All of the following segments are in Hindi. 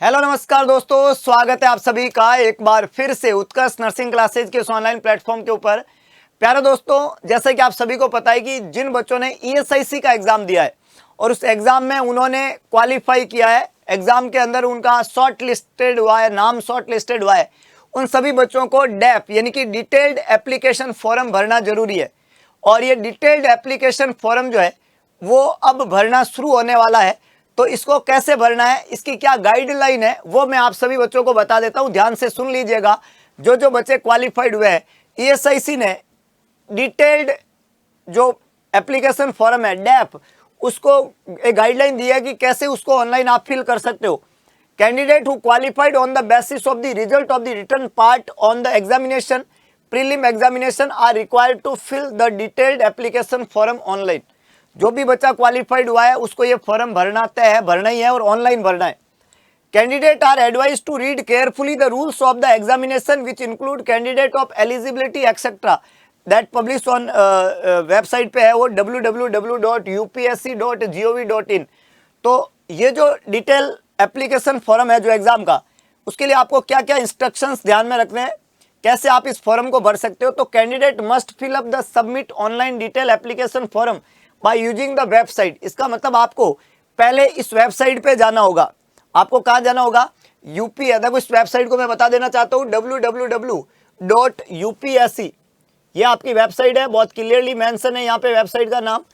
हेलो नमस्कार दोस्तों, स्वागत है आप सभी का एक बार फिर से उत्कर्ष नर्सिंग क्लासेज के उस ऑनलाइन प्लेटफॉर्म के ऊपर। प्यारे दोस्तों, जैसे कि आप सभी को पता है कि जिन बच्चों ने ईएसआईसी का एग्जाम दिया है और उस एग्जाम में उन्होंने क्वालिफाई किया है, एग्जाम के अंदर उनका शॉर्ट लिस्टेड हुआ है, नाम शॉर्ट लिस्टेड हुआ है, उन सभी बच्चों को डैप यानी कि डिटेल्ड एप्लीकेशन फॉर्म भरना जरूरी है। और ये डिटेल्ड एप्लीकेशन फॉर्म जो है वो अब भरना शुरू होने वाला है। तो इसको कैसे भरना है, इसकी क्या गाइडलाइन है, वो मैं आप सभी बच्चों को बता देता हूं। ध्यान से सुन लीजिएगा। जो बच्चे क्वालिफाइड हुए हैं, ईएसआईसी ने डिटेल्ड जो एप्लीकेशन फॉर्म है डैप, उसको एक गाइडलाइन दी है कि कैसे उसको ऑनलाइन आप फिल कर सकते हो। Candidate who qualified on the basis of the result of the written part on the examination prelim examination are required to fill the detailed application form online. जो भी बच्चा क्वालिफाइड हुआ है उसको ये फॉर्म भरना तय है, भरना ही है और ऑनलाइन भरना है। Candidate are advise to read carefully the rules of the examination which include candidate of eligibility etcetera that publish on website पे है, वो www.upsc.gov.in। तो ये जो डिटेल एप्लीकेशन फॉर्म है जो एग्जाम का, उसके लिए आपको क्या क्या इंस्ट्रक्शंस ध्यान में रखने हैं, कैसे आप इस फॉर्म को भर सकते हो। तो candidate must fill up the submit online detail application form by using the website. इसका मतलब आपको पहले इस वेबसाइट पे जाना होगा। आपको कहाँ जाना होगा? यूपी। देखो इस वेबसाइट को मैं बता देना चाहता हूँ, www.upsc। ये आपकी वेबसाइट है, बहुत क्लियरली मेंशन है यहाँ पे वेबसाइट का नाम।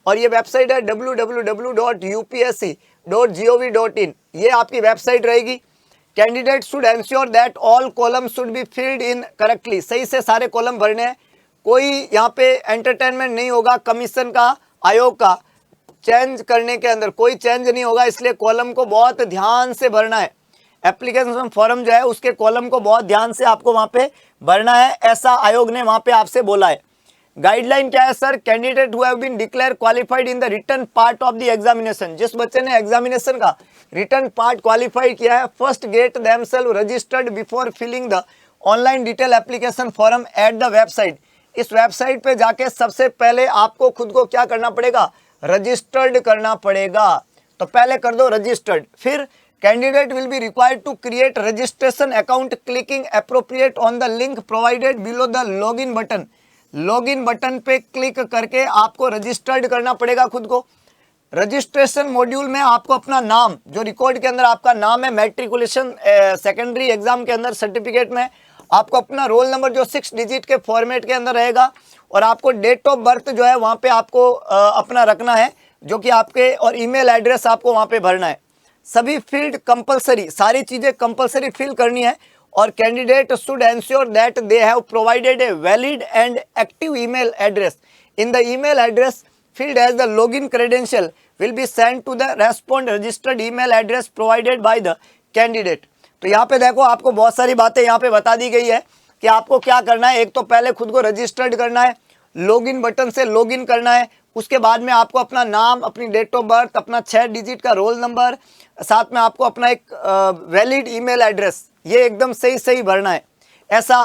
और ये वेबसाइट है www.upsc.gov.in। ये आपकी वेबसाइट रहेगी। Candidate should ensure that all column should be filled in correctly. सही से सारे कॉलम भरने हैं, कोई यहाँ पे एंटरटेनमेंट नहीं होगा। कमीशन का, आयोग का चेंज करने के अंदर कोई चेंज नहीं होगा, इसलिए कॉलम को बहुत ध्यान से भरना है। एप्लीकेशन फॉर्म जो है उसके कॉलम को बहुत ध्यान से आपको वहां पे भरना है, ऐसा आयोग ने वहां पे आपसे बोला है। गाइडलाइन क्या है sir? Candidate who have been declare qualified in the written part of the examination. जिस बच्चे ने एग्जामिनेशन का रिटन पार्ट क्वालिफाई किया है, first get themself registered before filling the online detail application form at the website. इस वेबसाइट पे जाके सबसे पहले आपको खुद को क्या करना पड़ेगा? रजिस्टर्ड करना पड़ेगा। तो पहले कर दो रजिस्टर्ड। फिर candidate will be required to create registration account clicking appropriate on the link provided below the login button. Login button पे क्लिक करके आपको रजिस्टर्ड करना पड़ेगा खुद को। रजिस्ट्रेशन मॉड्यूल में आपको अपना नाम, जो रिकॉर्ड के अंदर आपका नाम है मैट्रिकुलेशन सेकेंडरी एग्जाम के अंदर सर्टिफिकेट में, आपको अपना रोल नंबर जो 6 डिजिट के फॉर्मेट के अंदर रहेगा, और आपको डेट ऑफ बर्थ जो है वहाँ पे आपको अपना रखना है, जो कि आपके, और ईमेल एड्रेस आपको वहाँ पे भरना है। सभी फील्ड कंपलसरी, सारी चीज़ें कंपलसरी फिल करनी है। और candidate should ensure that they have provided a valid and active email address. In the email address filled as the login credential will be sent to the respond registered email address provided by the candidate। तो यहाँ पे देखो आपको बहुत सारी बातें यहाँ पे बता दी गई है कि आपको क्या करना है। एक तो पहले खुद को रजिस्टर्ड करना है, लॉगिन बटन से लॉगिन करना है। उसके बाद में आपको अपना नाम, अपनी डेट ऑफ बर्थ, अपना 6 डिजिट का रोल नंबर, साथ में आपको अपना एक वैलिड ईमेल एड्रेस, ये एकदम सही भरना है। ऐसा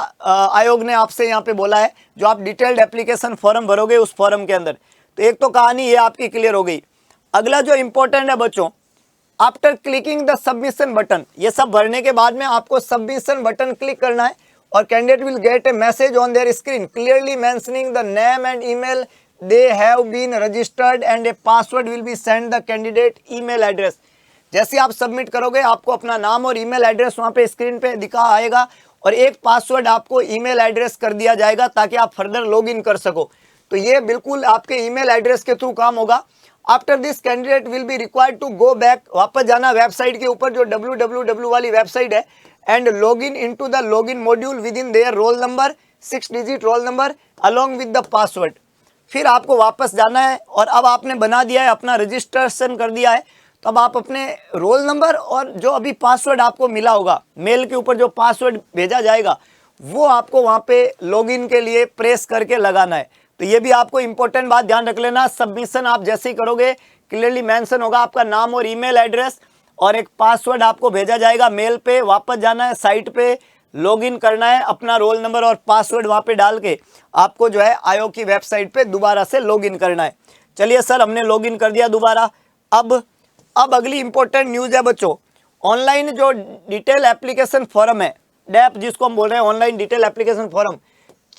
आयोग ने आपसे यहाँ पे बोला है, जो आप डिटेल्ड एप्लीकेशन फॉर्म भरोगे उस फॉर्म के अंदर। तो एक तो कहानी ये आपकी क्लियर हो गई। अगला जो इंपॉर्टेंट है बच्चों, after clicking the submission button, ये सब भरने के बाद में आपको सबमिशन बटन क्लिक करना है, और candidate will get a message on their screen clearly mentioning the name and email they have been registered and a password will be send the candidate email address. जैसे आप सबमिट करोगे आपको अपना नाम और ईमेल एड्रेस वहाँ पे स्क्रीन पे दिखा आएगा, और एक पासवर्ड आपको ईमेल एड्रेस कर दिया जाएगा ताकि आप फर्दर लॉग इन कर सको। तो ये बिल्कुल आपके ईमेल एड्रेस के थ्रू काम होगा। After this candidate will be required to go back, वापस जाना वेबसाइट के ऊपर जो www वाली वेबसाइट है, and log in into the log in module with in their roll number, 6 digit roll number along with the password. फिर आपको वापस जाना है, और अब आपने बना दिया है, अपना रजिस्ट्रेशन कर दिया है, तो अब आप अपने रोल नंबर और जो अभी पासवर्ड आपको मिला होगा, मेल के ऊपर जो पासवर्ड भेजा जाएगा, वो आपको वहाँ पे लॉगिन के लिए प्रेस करके लगाना है। तो ये भी आपको इंपॉर्टेंट बात ध्यान रख लेना। सबमिशन आप जैसे ही करोगे क्लियरली मेंशन होगा आपका नाम और ईमेल एड्रेस, और एक पासवर्ड आपको भेजा जाएगा मेल पे। वापस जाना है साइट पे, लॉगिन करना है, अपना रोल नंबर और पासवर्ड वहाँ पे डाल के आपको जो है आयोग की वेबसाइट पे दोबारा से लॉगिन करना है। चलिए सर, हमने लॉगिन कर दिया दोबारा। अब अगली इंपॉर्टेंट न्यूज़ है बच्चों, ऑनलाइन जो डिटेल एप्लीकेशन फॉरम है, डैप जिसको हम बोल रहे हैं, online detail application form,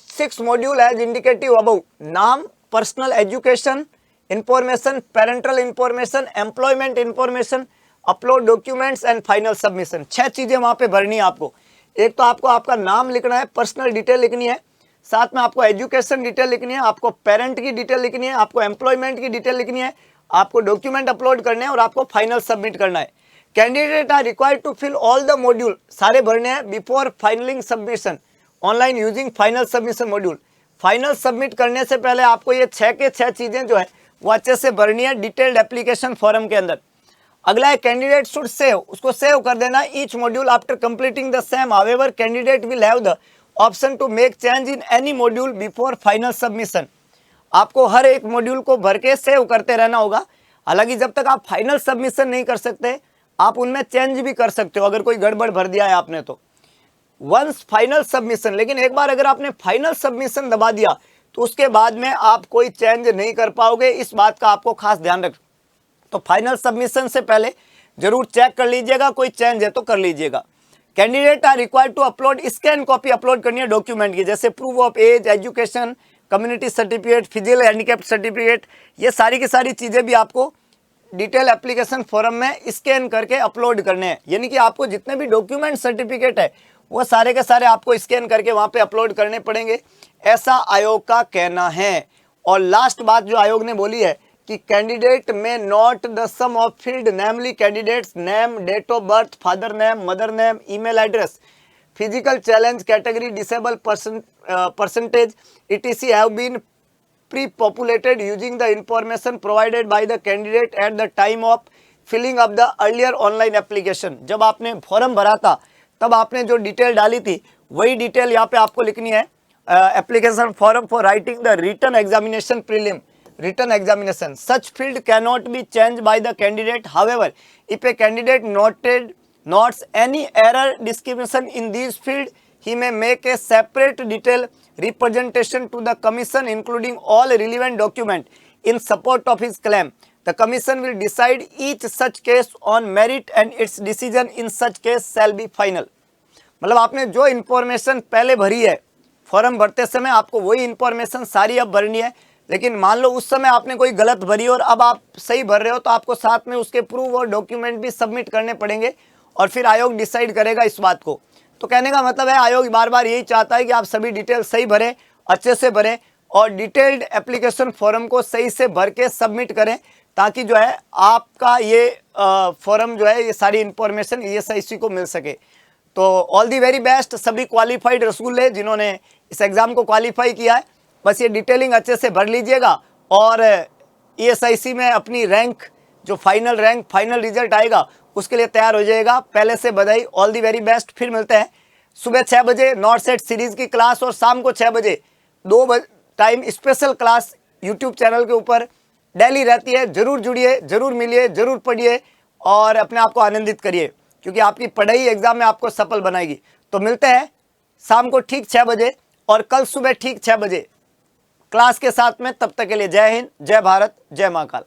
6 module as indicative above: नाम, personal education information, parental information, employment information, upload documents and final submission. 6 चीजें वहां पे भरनी है आपको। एक तो आपको आपका नाम लिखना है, पर्सनल डिटेल लिखनी है, साथ में आपको एजुकेशन डिटेल लिखनी है, आपको पेरेंट की डिटेल लिखनी है, आपको एम्प्लॉयमेंट की डिटेल लिखनी है, आपको डॉक्यूमेंट अपलोड करने हैं और आपको फाइनल सबमिट करना है। Candidate are required to fill all the module, सारे भरने हैं before finaling submission online using final submission module. Final submit करने से पहले आपको ये 6 के 6 चीजें जो है वो अच्छे से भरनी है डिटेल्ड एप्लीकेशन फॉर्म के अंदर। अगला है कैंडिडेट शुड सेव, उसको सेव कर देना each module after completing the same. However candidate will have the option to make change in any module before final submission. आपको हर एक मॉड्यूल को भर के सेव करते रहना होगा। हालांकि जब तक आप फाइनल सबमिशन नहीं कर सकते, आप उनमें चेंज भी कर सकते हो अगर कोई गड़बड़ भर दिया है आपने तो। वंस फाइनल सबमिशन, लेकिन एक बार अगर आपने फाइनल सबमिशन दबा दिया तो उसके बाद में आप कोई चेंज नहीं कर पाओगे, इस बात का आपको खास ध्यान रख। तो फाइनल सबमिशन से पहले जरूर चेक कर लीजिएगा, कोई चेंज है तो कर लीजिएगा। Candidate are required to upload, scan copy upload करनी है डॉक्यूमेंट की, जैसे proof of age, education, community certificate, physical handicap certificate, ये सारी की सारी चीजें भी आपको डिटेल एप्लीकेशन फॉर्म में स्कैन करके अपलोड करने हैं। यानी कि आपको जितने भी डॉक्यूमेंट सर्टिफिकेट है वो सारे के सारे आपको स्कैन करके वहां पे अपलोड करने पड़ेंगे, ऐसा आयोग का कहना है। और लास्ट बात जो आयोग ने बोली है कि candidate may note the some of field, namely candidates name, date of birth, father name, mother name, email address, physical challenge category, disable percentage etc have been pre-populated using the information provided by the candidate at the time of filling up the earlier online application। जब आपने फॉर्म भरा था तब आपने जो डिटेल डाली थी वही डिटेल यहाँ पे आपको लिखनी है। Application form for writing the written examination prelim, written examination, such field cannot be changed by the candidate. However, if a candidate notes any error discrimination in these field, he may make a separate detailed representation to the commission including all relevant document in support of his claim. The commission will decide each such case on merit and its decision in such case shall be final। मतलब आपने जो इन्फॉर्मेशन पहले भरी है फॉर्म भरते समय, आपको वही इन्फॉर्मेशन सारी अब भरनी है। लेकिन मान लो उस समय आपने कोई गलत भरी और अब आप सही भर रहे हो, तो आपको साथ में उसके प्रूफ और डॉक्यूमेंट भी सबमिट करने पड़ेंगे और फिर आयोग डिसाइड करेगा इस बात को। तो कहने का मतलब है आयोग बार बार यही चाहता है कि आप सभी डिटेल सही भरें, अच्छे से भरें और डिटेल्ड एप्लीकेशन फॉर्म को सही से भर के सबमिट करें, ताकि जो है आपका ये फॉर्म जो है ये सारी इंफॉर्मेशन ESIC को मिल सके। तो ऑल दी वेरी बेस्ट सभी क्वालिफाइड रसूल जिन्होंने इस एग्ज़ाम को क्वालिफाई किया है। बस ये डिटेलिंग अच्छे से भर लीजिएगा और ESIC में अपनी रैंक, जो फाइनल रैंक, फाइनल रिजल्ट आएगा उसके लिए तैयार हो जाएगा। पहले से बधाई, ऑल दी वेरी बेस्ट। फिर मिलते हैं सुबह 6 बजे नॉर्थ सेट सीरीज़ की क्लास और शाम को 6 बजे 2 time special class YouTube channel के ऊपर डेली रहती है। ज़रूर जुड़िए, ज़रूर मिलिए, ज़रूर पढ़िए और अपने आप को आनंदित करिए, क्योंकि आपकी पढ़ाई एग्ज़ाम में आपको सफल बनाएगी। तो मिलते हैं शाम को ठीक 6 बजे और कल सुबह ठीक 6 बजे क्लास के साथ में। तब तक के लिए जय हिंद, जय भारत, जय महाकाल।